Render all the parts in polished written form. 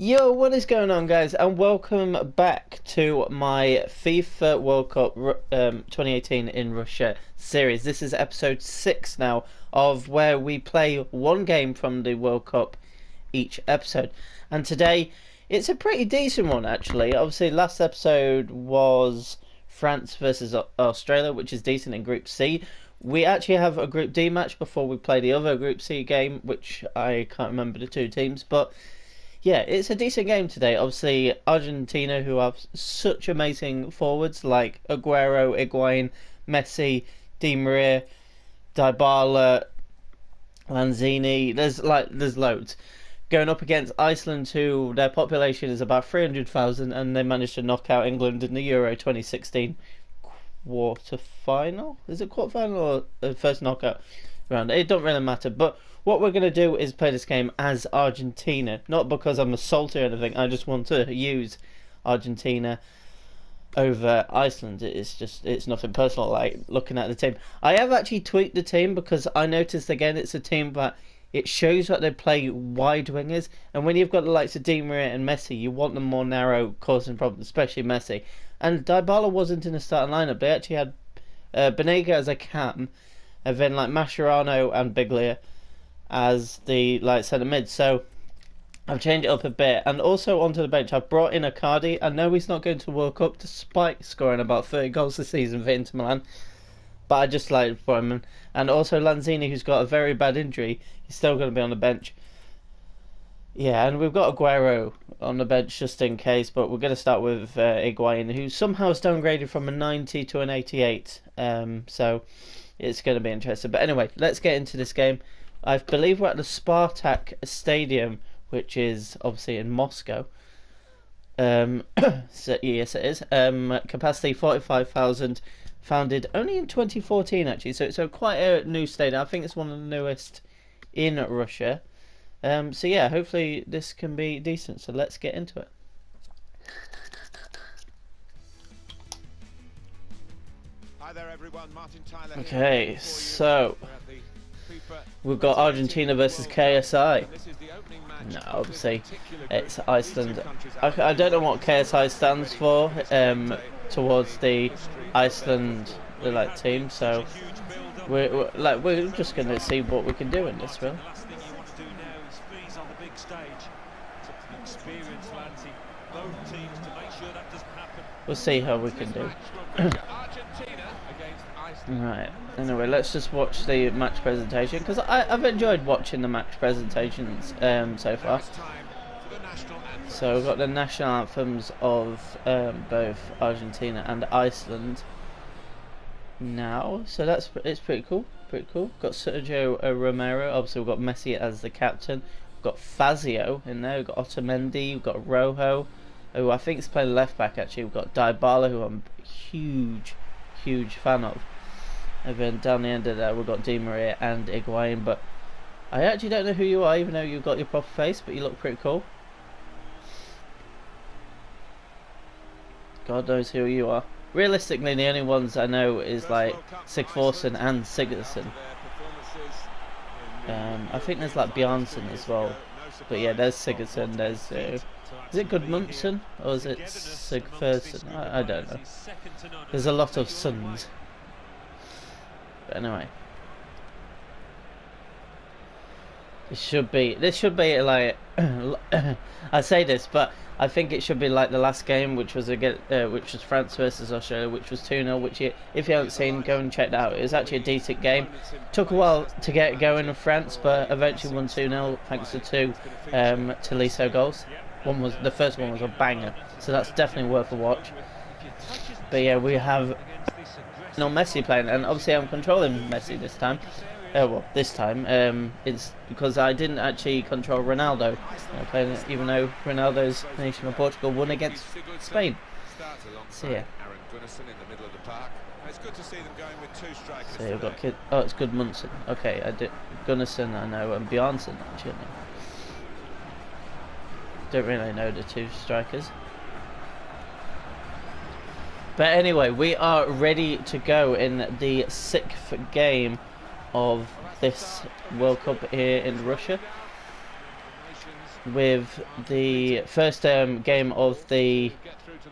Yo, what is going on, guys, and welcome back to my FIFA World Cup 2018 in Russia series. This is episode 6 now of where we play one game from the World Cup each episode. And today, it's a pretty decent one, actually. Obviously, last episode was France versus Australia, which is decent in Group C. We actually have a Group D match before we play the other Group C game, which I can't remember the two teams, but yeah, it's a decent game today. Obviously, Argentina, who have such amazing forwards like Aguero, Higuain, Messi, Di Maria, Dybala, Lanzini. There's loads. Going up against Iceland, who their population is about 300,000, and they managed to knock out England in the Euro 2016 quarter final. Is it quarter final or the first knockout round? It don't really matter, but what we're going to do is play this game as Argentina. Not because I'm a salty or anything, I just want to use Argentina over Iceland. It's nothing personal, like looking at the team. I have actually tweaked the team because I noticed again it's a team that it shows that they play wide wingers, and when you've got the likes of Di Maria and Messi, you want them more narrow, causing problems, especially Messi. And Dybala wasn't in the starting lineup. They actually had Benega as a cam, and then like Mascherano and Biglia as the centre mid. So I've changed it up a bit, and also onto the bench I've brought in Icardi. I know he's not going to World Cup despite scoring about 30 goals this season for Inter Milan, but I just like it for him. And also Lanzini, who's got a very bad injury, he's still going to be on the bench. Yeah, and we've got Aguero on the bench just in case, but we're going to start with Higuain, who somehow is downgraded from a 90 to an 88. So it's going to be interesting. But anyway, let's get into this game. I believe we're at the Spartak Stadium, which is obviously in Moscow. So, yes, it is. Capacity 45,000. Founded only in 2014, actually. So it's quite a new stadium. I think it's one of the newest in Russia. So yeah, hopefully this can be decent. So let's get into it. Hi there, everyone. Martin Tyler here. Okay, so we've got Argentina versus KSI. No, obviously it's Iceland. I don't know what KSI stands for towards the Iceland team. So we're just gonna see what we can do in this, really. We'll see how we can do. Right. Anyway, let's just watch the match presentation because I've enjoyed watching the match presentations so far. So we've got the national anthems of both Argentina and Iceland now. So it's pretty cool. Pretty cool. Got Sergio Romero. Obviously, we've got Messi as the captain. We've got Fazio in there. We've got Otamendi. We've got Rojo, who I think is playing left back actually. We've got Dybala, who I'm a huge fan of. And then down the end of there we've got Di Maria and Higuain, but I actually don't know who you are, even though you've got your proper face, but you look pretty cool. God knows who you are. Realistically, the only ones I know is like Sigforsson and Sigurdsson. I think there's like Bjarnsson as well. But yeah, there's Sigurdsson, there's is it Gudmundsson or is it Sigforsson? I don't know. There's a lot of sons. But anyway, this should be like I say this, but I think it should be like the last game, which was France versus Australia, which was 2-0. Which if you haven't seen, go and check that out. It was actually a decent game. Took a while to get going in France, but eventually won 2-0 thanks to two Tolisso goals. The first one was a banger, so that's definitely worth a watch. But yeah, we have Messi playing, and obviously I'm controlling Messi this time. This time it's because I didn't actually control Ronaldo playing it, even though Ronaldo's nation of Portugal won against Spain. So yeah. So we've got it's Gudmundsson. Okay, I did Gunnarsson, I know, and Bjarnsson actually. Don't really know the two strikers. But anyway, we are ready to go in the 6th game of this World Cup here in Russia. with the first game of the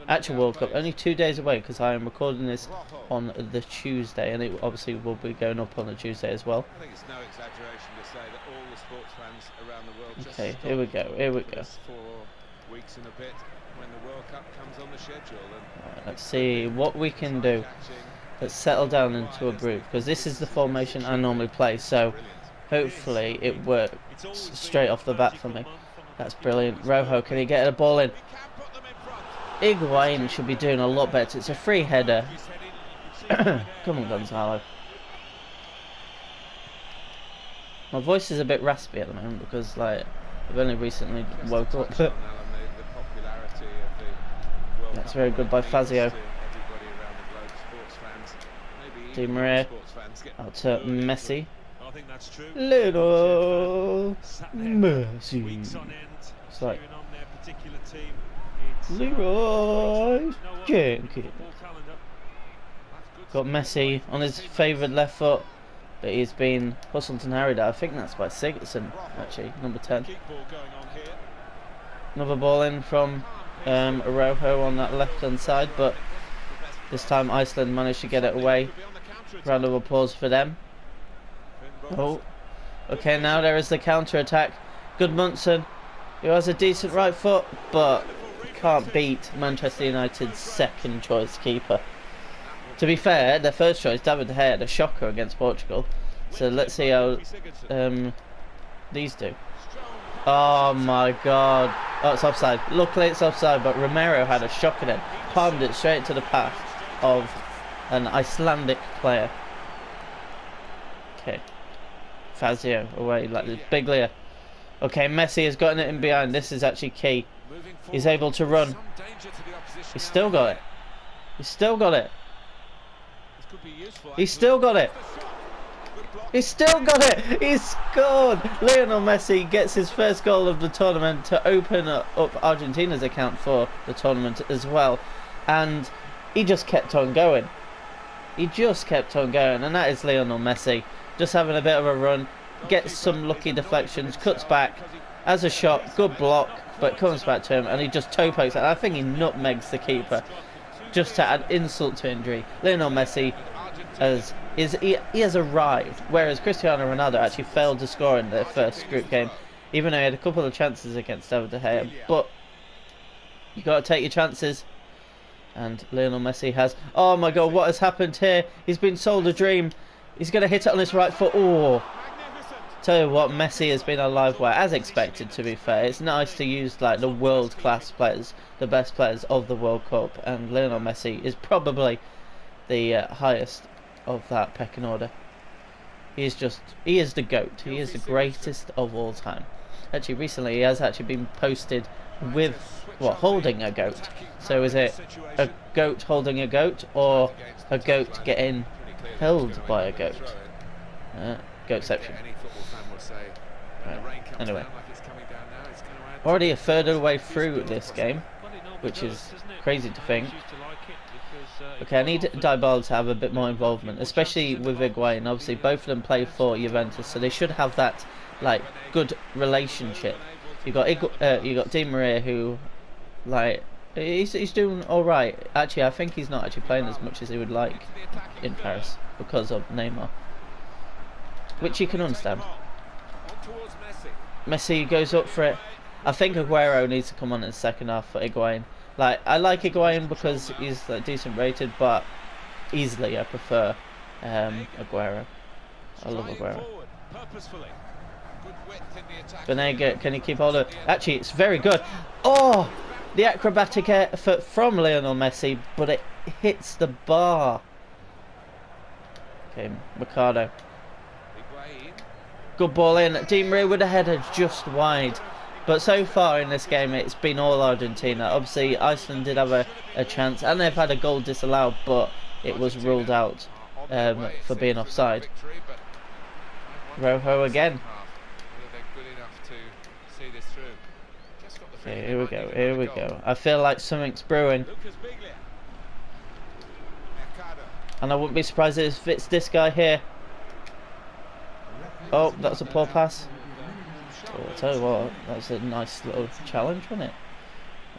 actual World Cup. Only 2 days away because I am recording this on the Tuesday, and it obviously will be going up on the Tuesday as well. I think it's no exaggeration to say that all the sports fans around the world just Okay, here we go. Here we go. 4 weeks and a bit when the World Cup comes on the schedule. And Right, let's see what we can do. Let's settle down into a group because this is the formation I normally play. So hopefully it works straight off the bat for me. That's brilliant. Rojo, can he get the ball in? Higuain should be doing a lot better. It's a free header. Come on, Gonzalo. My voice is a bit raspy at the moment because, like, I've only recently woke up. That's very good by Fazio. Di Maria out to Messi. Little Messi. It's like Leroy Jenkins. Got Messi on his favourite left foot, but he's been hustled and harried. I think that's by Sigurdsson, actually, number 10. Another ball in from Araujo on that left-hand side, but this time Iceland managed to get it away. Round of applause for them. Oh, okay, now there is the counter-attack. Gudmundsson, who has a decent right foot, but can't beat Manchester United's second choice keeper. To be fair, their first choice, David De Gea, had a shocker against Portugal. So let's see how these do. Oh my god. Oh, it's offside. Luckily it's offside, but Romero had a shocker then. Palmed it straight to the path of an Icelandic player. Okay. Fazio away like this. Biglia. Okay, Messi has gotten it in behind. This is actually key. He's able to run. He's still got it. He's still got it. He's still got it. He's still got it. He's scored. Lionel Messi gets his first goal of the tournament to open up Argentina's account for the tournament as well. And he just kept on going. He just kept on going. And that is Lionel Messi. Just having a bit of a run. Gets some lucky deflections. Cuts back. Has a shot. Good block. But comes back to him. And he just toe pokes it. I think he nutmegs the keeper. Just to add insult to injury. Lionel Messi he has arrived, whereas Cristiano Ronaldo actually failed to score in their first group game, even though he had a couple of chances against David De Gea. But you got to take your chances, and Lionel Messi has. Oh my god, what has happened here? He's been sold a dream. He's going to hit it on his right foot. Oh, tell you what, Messi has been a live wire, as expected. To be fair, it's nice to use like the world-class players, the best players of the World Cup, and Lionel Messi is probably the highest of that pecking order. He is the GOAT. He is the greatest of all time. Actually, recently he has actually been posted with holding a goat. So is it a goat holding a goat, or a goat getting held by a goat? Goatception. Right. Anyway, already a third of the way through this game, which is crazy to think. Okay, I need Dybala to have a bit more involvement, especially with Higuain. Obviously, both of them play for Juventus, so they should have that like good relationship. You got Di Maria, who like he's doing all right. Actually, I think he's not actually playing as much as he would like in Paris because of Neymar, which you can understand. Messi goes up for it. I think Aguero needs to come on in the second half for Higuain. Like, I like Higuain because he's like, decent rated, but easily I prefer Aguero. I love Aguero. Benega, can he keep hold of it? Actually, it's very good. Oh, the acrobatic effort from Lionel Messi, but it hits the bar. Okay, Mercado. Good ball in. Di Maria with a header just wide. But so far in this game, it's been all Argentina. Obviously, Iceland did have a chance, and they've had a goal disallowed, but it was ruled out for being offside. Rojo again. Okay, here we go, here we go. I feel like something's brewing. And I wouldn't be surprised if it's this guy here. Oh, that's a poor pass. Oh, I'll tell you what, that was a nice little challenge, wasn't it?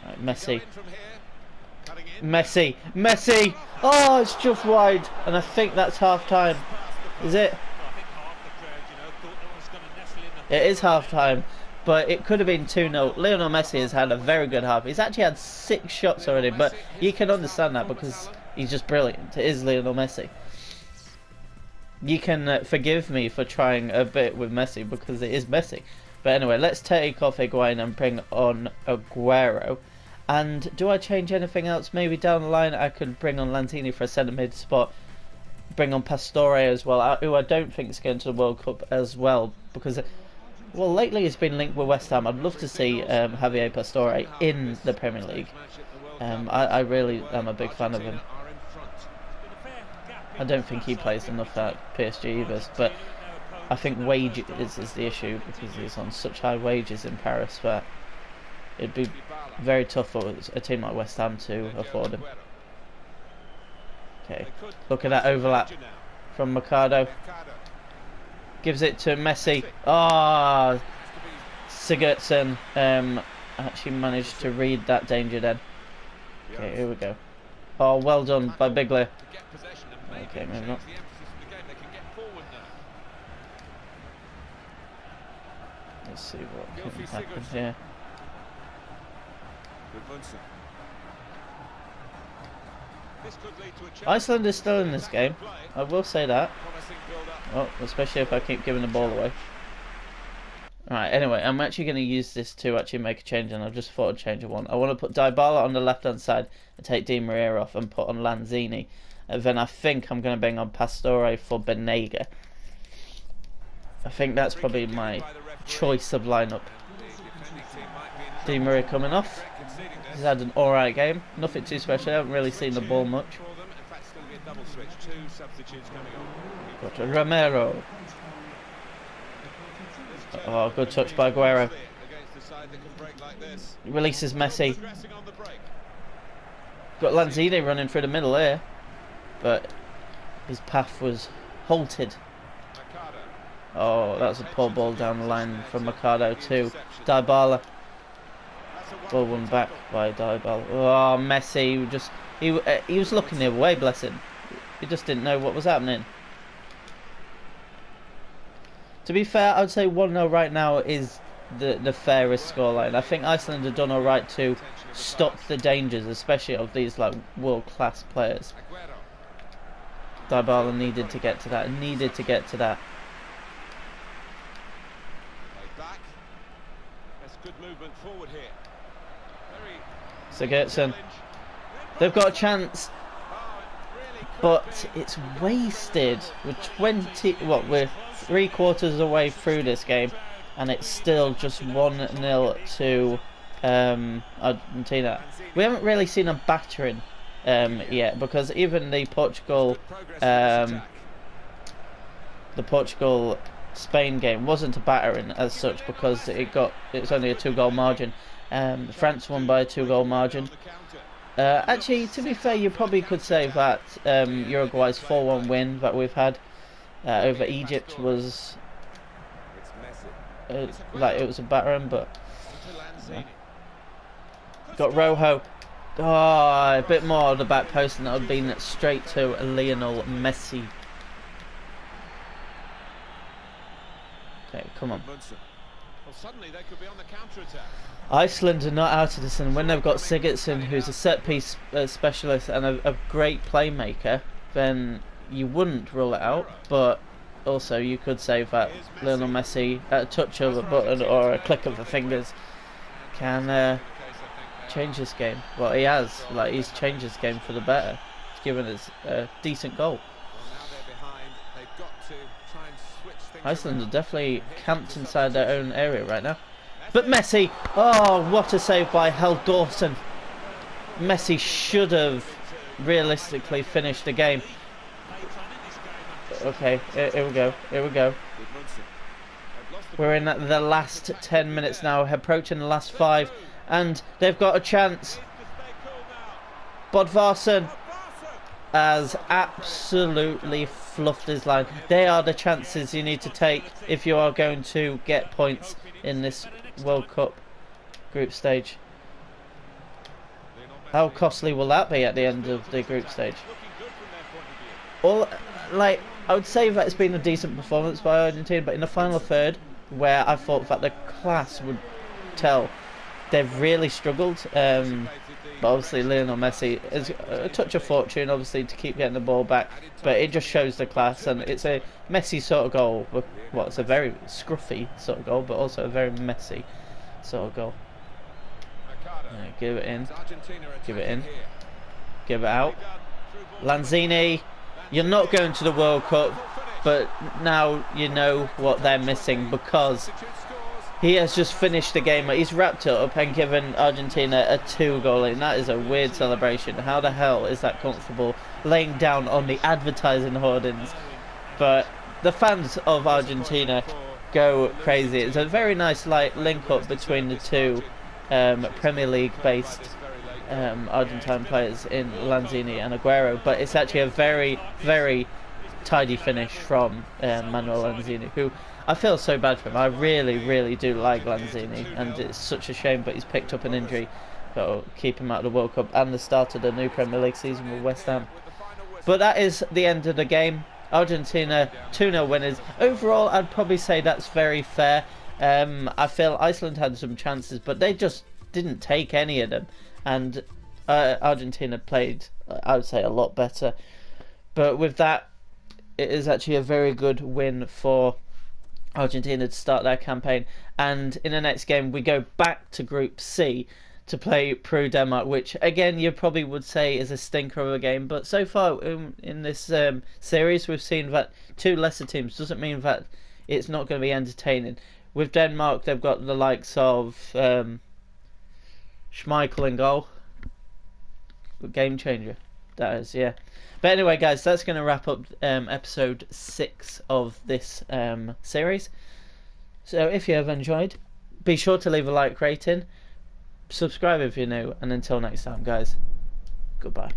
Right, Messi. Messi! Messi! Oh, it's just wide. And I think that's half time. Is it? It is half time. But it could have been 2-0. Lionel Messi has had a very good half. He's actually had 6 shots already. But you can understand that because he's just brilliant. It is Lionel Messi. You can forgive me for trying a bit with Messi because it is Messi. But anyway, let's take off Higuain and bring on Aguero. And do I change anything else? Maybe down the line I could bring on Lanzini for a centre mid spot. Bring on Pastore as well, who I don't think is going to the World Cup as well. Because, well, lately he's been linked with West Ham. I'd love to see Javier Pastore in the Premier League. I really am a big fan of him. I don't think he plays enough at PSG either, but I think wages is the issue because he's on such high wages in Paris that it'd be very tough for a team like West Ham to afford him. Okay, look at that overlap from Mercado. Gives it to Messi. Ah, Sigurdsson actually managed to read that danger then. Okay, here we go. Oh, well done by Bigler. Okay, maybe not. Let's see what can happen here. Iceland is still in this game. I will say that. Oh, especially if I keep giving the ball away. Right, anyway, I'm actually going to use this to actually make a change, and I just thought I'd change one. I want to put Dybala on the left-hand side and take Di Maria off and put on Lanzini. And then I think I'm going to bring on Pastore for Benega. I think that's probably my choice of lineup. Di Maria coming off. He's had an alright game. Nothing too special. I haven't really seen the ball much. Got to Romero. Oh, good touch by Aguero. Releases Messi. Got Lanzini running through the middle here, but his path was halted. Oh, that's a poor ball down the line from Mercado to Dybala. Ball won back by Dybala. Oh, Messi just he was looking the other way, bless him. He just didn't know what was happening. To be fair, I'd say 1-0 right now is the fairest scoreline. I think Iceland have done alright to stop the dangers, especially of these like world-class players. Dybala needed to get to that. Needed to get to that. Good movement forward here. Sigurdsson. They've got a chance, but it's wasted. We're 3/4 away through this game, and it's still just 1-0 to Argentina. We haven't really seen a battering yet, because even the Portugal Spain game wasn't a battering as such, because it's only a 2-goal margin. France won by a 2-goal margin. Actually, to be fair, you probably could say that Uruguay's 4-1 win that we've had over Egypt was like it was a battering, but yeah. Got Rojo. Oh, a bit more of the back post, and that would have been straight to Lionel Messi. Okay, come on. Iceland are not out of this, and when they've got Sigurdsson, who's a set-piece specialist and a great playmaker, then you wouldn't rule it out. But also, you could say that Lionel Messi, at a touch of a button or a click of the fingers, can change this game. Well, he has. Like, he's changed this game for the better. He's given us a decent goal. Iceland are definitely camped inside their own area right now. But Messi, oh, what a save by Dawson. Messi should have realistically finished the game. Okay, here we go, here we go. We're in the last 10 minutes now, approaching the last 5, and they've got a chance. Bodvarsson. has absolutely fluffed his line. They are the chances you need to take if you are going to get points in this World Cup group stage. How costly will that be at the end of the group stage? All, like, I would say that it's been a decent performance by Argentina, but in the final third, where I thought that the class would tell, they've really struggled. But obviously Lionel Messi is a touch of fortune, obviously, to keep getting the ball back, but it just shows the class, and it's a Messi sort of goal. Well, it's a very scruffy sort of goal, but also a very messy sort of goal. Give it in, give it in, give it out. Lanzini, you're not going to the World Cup, but now you know what they're missing, because he has just finished the game. He's wrapped it up and given Argentina a 2-goal, and that is a weird celebration. How the hell is that comfortable, laying down on the advertising hoardings? But the fans of Argentina go crazy. It's a very nice link up between the two Premier League based Argentine players in Lanzini and Aguero, but it's actually a very, very tidy finish from Manuel Lanzini, who I feel so bad for him. I really, really do like Lanzini, and it's such a shame, but he's picked up an injury that will keep him out of the World Cup and the start of the new Premier League season with West Ham. But that is the end of the game. Argentina 2-0 winners. Overall, I'd probably say that's very fair. I feel Iceland had some chances, but they just didn't take any of them, and Argentina played, I would say, a lot better. But with that, it is actually a very good win for Argentina to start their campaign. And in the next game, we go back to Group C to play Peru-Denmark, which again you probably would say is a stinker of a game. But so far in this series, we've seen that two lesser teams doesn't mean that it's not going to be entertaining. With Denmark, they've got the likes of Schmeichel in goal. Game changer, that is, yeah. But anyway, guys, that's going to wrap up episode 6 of this series. So if you have enjoyed, be sure to leave a like rating, subscribe if you're new, and until next time, guys, goodbye.